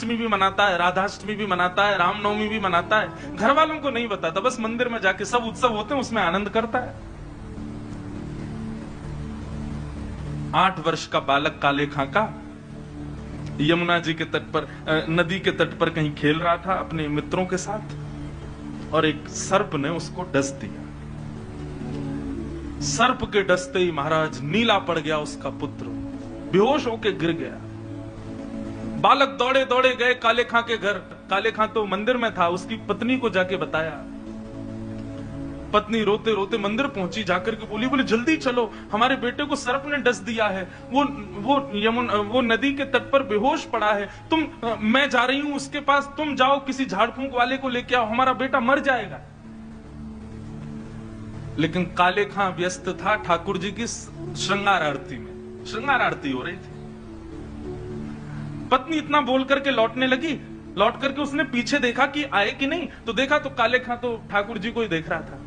अष्टमी भी मनाता है, राधाष्टमी भी मनाता है, रामनवमी भी मनाता है। घर वालों को नहीं बताता, बस मंदिर में जाके सब उत्सव होते हैं उसमें आनंद करता है। 8 वर्ष का बालक काले खां यमुना जी के तट पर, नदी के तट पर कहीं खेल रहा था अपने मित्रों के साथ, और एक सर्प ने उसको डस दिया। सर्प के डसते ही महाराज नीला पड़ गया उसका पुत्र, बेहोश होकर गिर गया। बालक दौड़े दौड़े गए काले खां के घर। काले खां तो मंदिर में था, उसकी पत्नी को जाके बताया। पत्नी रोते रोते मंदिर पहुंची, जाकर के बोली जल्दी चलो, हमारे बेटे को सर्प ने डस दिया है, वो नदी के तट पर बेहोश पड़ा है। मैं जा रही हूं उसके पास, तुम जाओ किसी झाड़ फूंक वाले को लेके आओ, हमारा बेटा मर जाएगा। लेकिन काले खां व्यस्त था ठाकुर जी की श्रृंगार आरती में। श्रृंगार आरती हो रही थी। पत्नी इतना बोल करके लौटने लगी, लौट करके उसने पीछे देखा कि आए कि नहीं, तो देखा तो काले खां तो ठाकुर जी को ही देख रहा था।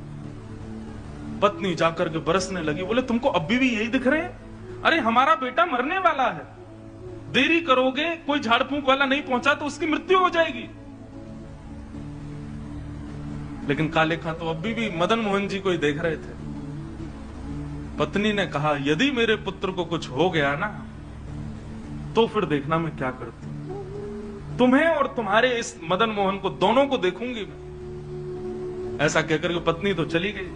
पत्नी जाकर के बरसने लगी, बोले तुमको अभी भी यही दिख रहे हैं? अरे हमारा बेटा मरने वाला है, देरी करोगे, कोई झाड़ फूंक वाला नहीं पहुंचा तो उसकी मृत्यु हो जाएगी। लेकिन काले खां तो अभी भी मदन मोहन जी को ही देख रहे थे। पत्नी ने कहा, यदि मेरे पुत्र को कुछ हो गया ना, तो फिर देखना मैं क्या करती हूं। तुम्हें और तुम्हारे इस मदन मोहन को दोनों को देखूंगी मैं। ऐसा कहकर के पत्नी तो चली गई।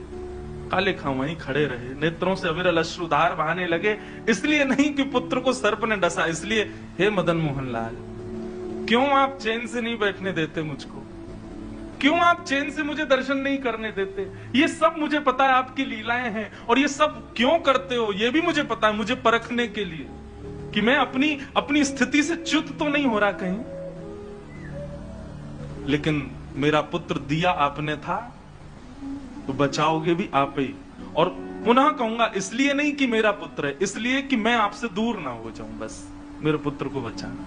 काले खां वहीं खड़े रहे, नेत्रों से अविरल अश्रुधार बहाने लगे। इसलिए नहीं कि पुत्र को सर्प ने डसा, इसलिए हे मदन मोहन लाल, क्यों आप चैन से नहीं बैठने देते मुझको? क्यों आप चैन से मुझे दर्शन नहीं करने देते? ये सब मुझे पता है आपकी लीलाएं हैं, और ये सब क्यों करते हो ये भी मुझे पता है, मुझे परखने के लिए कि मैं अपनी स्थिति से च्युत तो नहीं हो रहा कहीं। लेकिन मेरा पुत्र दिया आपने था, तो बचाओगे भी आप ही। और पुनः कहूंगा, इसलिए नहीं कि मेरा पुत्र है, इसलिए कि मैं आपसे दूर ना हो जाऊं, बस मेरे पुत्र को बचाना।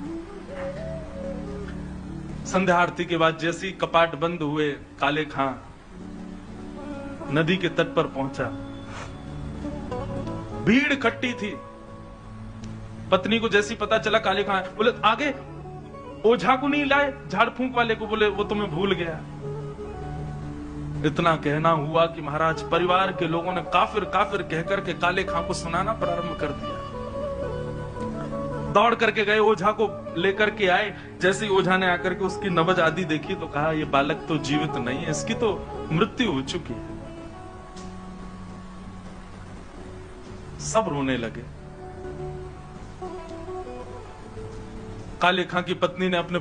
संध्या आरती के बाद जैसे ही कपाट बंद हुए, काले खां नदी के तट पर पहुंचा। भीड़ इकट्ठी थी। पत्नी को जैसी पता चला काले खां, बोले आगे ओझा को नहीं लाए, झाड़ फूंक वाले को, बोले वो तुम्हें भूल गया। इतना कहना हुआ कि महाराज परिवार के लोगों ने काफिर काफिर कहकर के काले खां को सुनाना प्रारंभ कर दिया। दौड़ करके गए, ओझा को लेकर के आए। जैसे ही ओझा ने आकर के उसकी नबज आदि देखी तो कहा, यह बालक तो जीवित नहीं है, इसकी तो मृत्यु हो चुकी है। सब रोने लगे। काले खां की पत्नी ने अपने